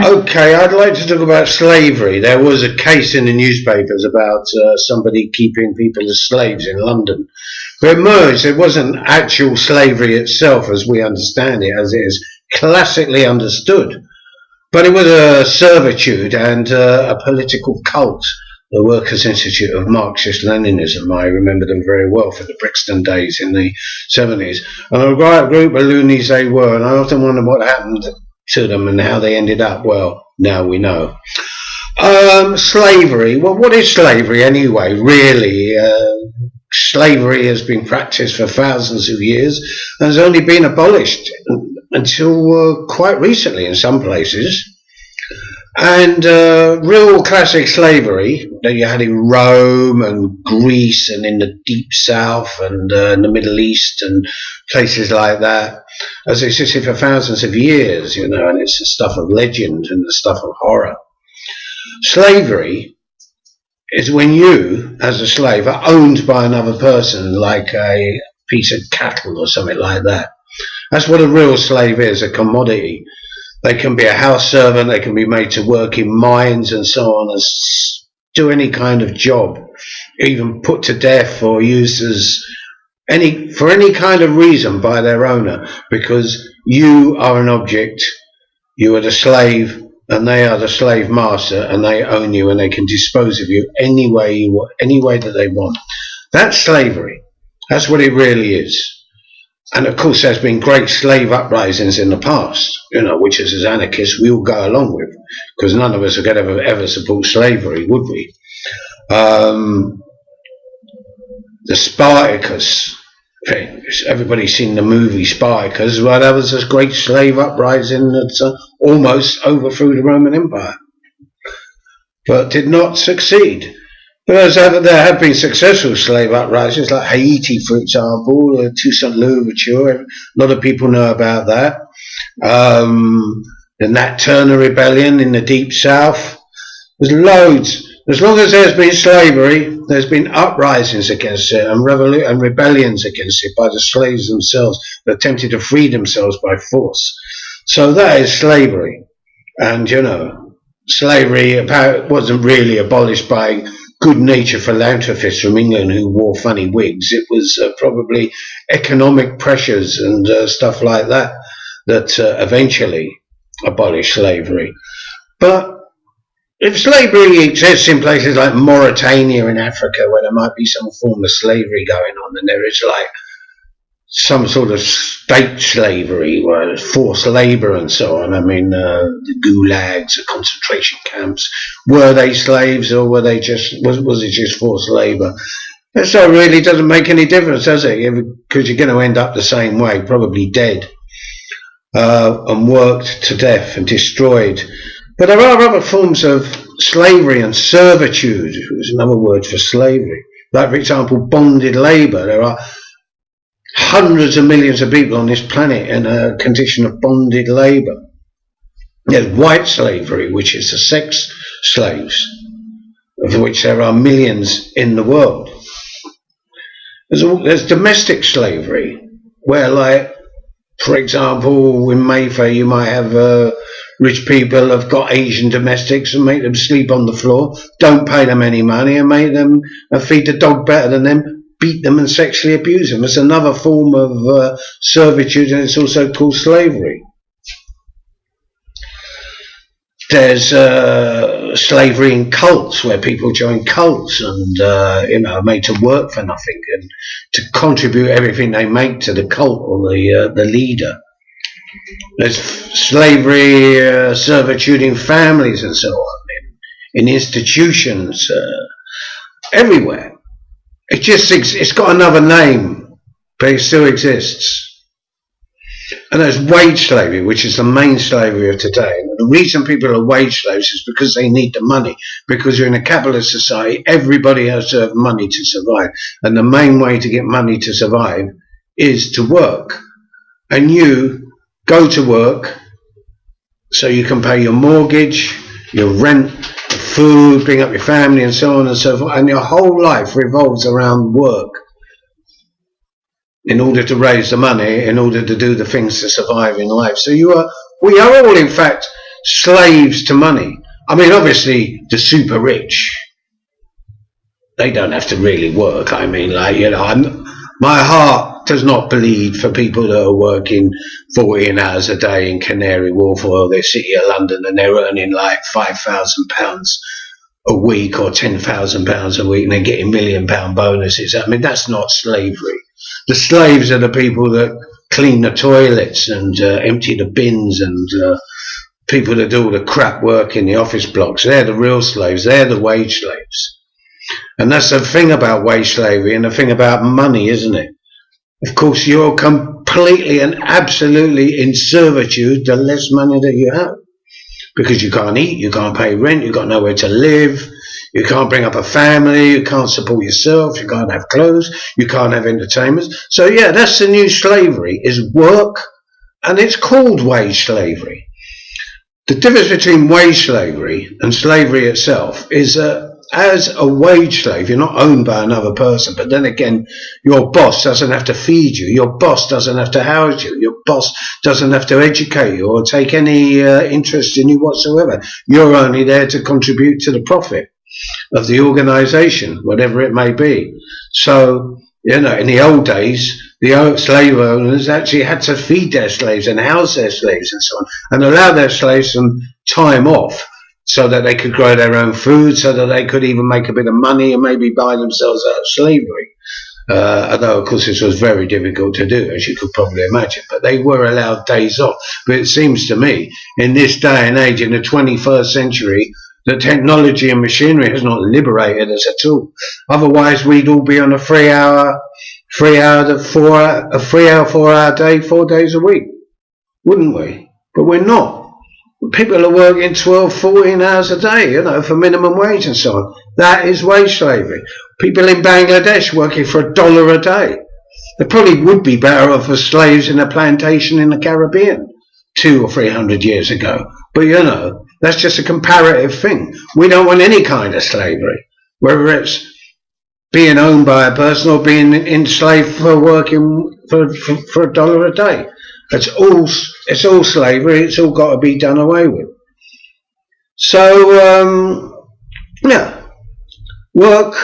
Okay, I'd like to talk about slavery. There was a case in the newspapers about somebody keeping people as slaves in London. But it emerged it wasn't actual slavery itself as we understand it, as it is classically understood. But it was a servitude and a political cult, the Workers' Institute of Marxist-Leninism. I remember them very well for the Brixton days in the 70s. And a right group of loonies they were, and I often wonder what happened to them and how they ended up. Well, now we know. Slavery. Well, what is slavery anyway, really? Slavery has been practiced for thousands of years and has only been abolished until quite recently in some places. And real classic slavery that you had in Rome and Greece and in the Deep South and in the Middle East and places like that has existed for thousands of years, you know, and it's the stuff of legend and the stuff of horror. Slavery is when you, as a slave, are owned by another person, like a piece of cattle or something like that. That's what a real slave is, a commodity. They can be a house servant, they can be made to work in mines and so on, and do any kind of job, even put to death or used as for any kind of reason by their owner, because you are an object, you are the slave, and they are the slave master, and they own you, and they can dispose of you any way that they want. That's slavery. That's what it really is. And of course, there's been great slave uprisings in the past, you know, which as anarchists we all go along with, because none of us would ever support slavery, would we? The Spartacus thing. Everybody's seen the movie Spartacus. Well, that was a great slave uprising that almost overthrew the Roman Empire, but did not succeed. But there have been successful slave uprisings, like Haiti, for example, Toussaint Louverture. A lot of people know about that. The Nat Turner Rebellion in the Deep South. There's loads. As long as there's been slavery, there's been uprisings against it and rebellions against it by the slaves themselves that attempted to free themselves by force. So that is slavery. And, you know, slavery wasn't really abolished by good-natured philanthropists from England who wore funny wigs. It was probably economic pressures and stuff like that that eventually abolished slavery. But if slavery exists in places like Mauritania in Africa, where there might be some form of slavery going on, and there is like some sort of state slavery, where it's forced labour and so on. I mean, the gulags, the concentration camps, were they slaves or were they was it just forced labour? So it really doesn't make any difference, does it? Because you're going to end up the same way, probably dead and worked to death and destroyed. But there are other forms of slavery and servitude, which is another word for slavery. Like, for example, bonded labour. There are hundreds of millions of people on this planet in a condition of bonded labour. There's white slavery, which is the sex slaves, of which there are millions in the world. There's domestic slavery, where, like, for example, in Mayfair, you might have rich people have got Asian domestics and make them sleep on the floor, don't pay them any money, and make them feed the dog better than them, beat them and sexually abuse them. It's another form of servitude, and it's also called slavery. There's slavery in cults, where people join cults and you know, are made to work for nothing and to contribute everything they make to the cult or the leader. There's slavery, servitude in families and so on, in institutions, everywhere. It's got another name, but it still exists. And there's wage slavery, which is the main slavery of today. And the reason people are wage slaves is because they need the money. Because you're in a capitalist society, everybody has to have money to survive. And the main way to get money to survive is to work. And you go to work so you can pay your mortgage, your rent, your food, bring up your family and so on and so forth. And your whole life revolves around work, in order to raise the money, in order to do the things to survive in life. So we are all, in fact, slaves to money. I mean, obviously, the super rich, they don't have to really work. I mean, like, you know, my heart does not bleed for people that are working 14 hours a day in Canary Wharf or the City of London and they're earning like £5,000 a week or £10,000 a week and they're getting £1,000,000 bonuses. I mean, that's not slavery. The slaves are the people that clean the toilets and empty the bins and people that do all the crap work in the office blocks. They're the real slaves. They're the wage slaves. And that's the thing about wage slavery and the thing about money, isn't it? Of course, you're completely and absolutely in servitude the less money that you have. Because you can't eat, you can't pay rent, you've got nowhere to live, you can't bring up a family, you can't support yourself, you can't have clothes, you can't have entertainment. So yeah, that's the new slavery, is work, and it's called wage slavery. The difference between wage slavery and slavery itself is as a wage slave, you're not owned by another person, but then again, your boss doesn't have to feed you, your boss doesn't have to house you, your boss doesn't have to educate you or take any interest in you whatsoever. You're only there to contribute to the profit of the organisation, whatever it may be. So, you know, in the old days, the slave owners actually had to feed their slaves and house their slaves and so on, and allow their slaves some time off, so that they could grow their own food, so that they could even make a bit of money and maybe buy themselves out of slavery. Although, of course, this was very difficult to do, as you could probably imagine. But they were allowed days off. But it seems to me, in this day and age, in the 21st century, that technology and machinery has not liberated us at all. Otherwise, we'd all be on a 4 hour day, 4 days a week, wouldn't we? But we're not. People are working 12, 14 hours a day, you know, for minimum wage and so on. That is wage slavery. People in Bangladesh working for $1 a day. They probably would be better off as slaves in a plantation in the Caribbean 200 or 300 years ago. But, you know, that's just a comparative thing. We don't want any kind of slavery, whether it's being owned by a person or being enslaved for working for $1 a day. It's all slavery. It's all got to be done away with. So, yeah, work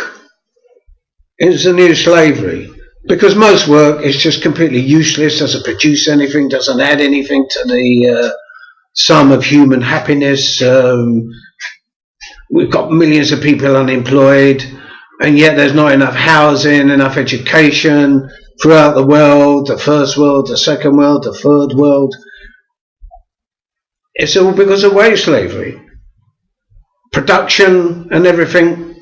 is the new slavery, because most work is just completely useless, doesn't produce anything, doesn't add anything to the sum of human happiness. We've got millions of people unemployed, and yet there's not enough housing, enough education throughout the world, the first world, the second world, the third world. It's all because of wage slavery. Production and everything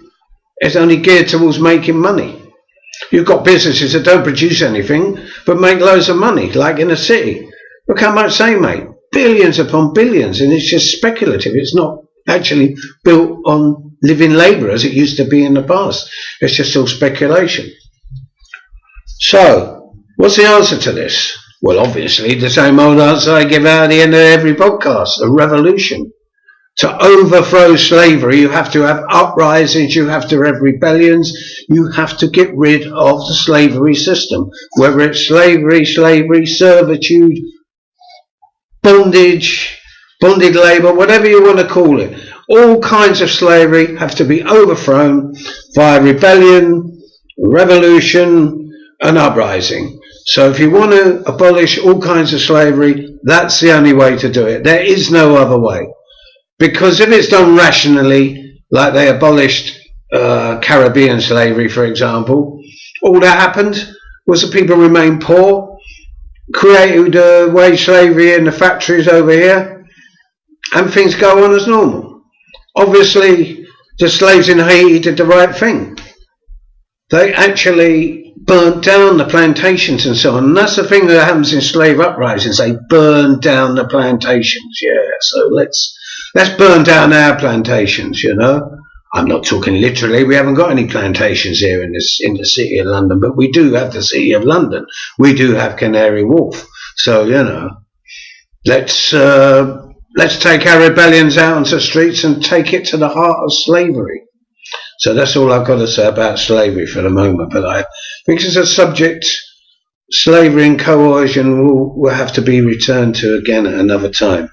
is only geared towards making money. You've got businesses that don't produce anything but make loads of money, like in a city. Look how much they make. Billions upon billions, and it's just speculative. It's not actually built on living labour as it used to be in the past. It's just all speculation. So, what's the answer to this? Well, obviously, the same old answer I give out at the end of every podcast, a revolution. To overthrow slavery, you have to have uprisings, you have to have rebellions, you have to get rid of the slavery system. Whether it's slavery, servitude, bondage, bonded labour, whatever you want to call it. All kinds of slavery have to be overthrown via rebellion, revolution, an uprising. So if you want to abolish all kinds of slavery, that's the only way to do it. There is no other way. Because if it's done rationally, like they abolished Caribbean slavery, for example, all that happened was the people remained poor, created wage slavery in the factories over here, and things go on as normal. Obviously, the slaves in Haiti did the right thing. They actually burnt down the plantations and so on. And that's the thing that happens in slave uprisings. They burn down the plantations. Yeah, so let's burn down our plantations, you know. I'm not talking literally. We haven't got any plantations here in the City of London, but we do have the City of London. We do have Canary Wharf. So, you know, let's take our rebellions out onto the streets and take it to the heart of slavery. So that's all I've got to say about slavery for the moment. But I think it's a subject, slavery and coercion will have to be returned to again at another time.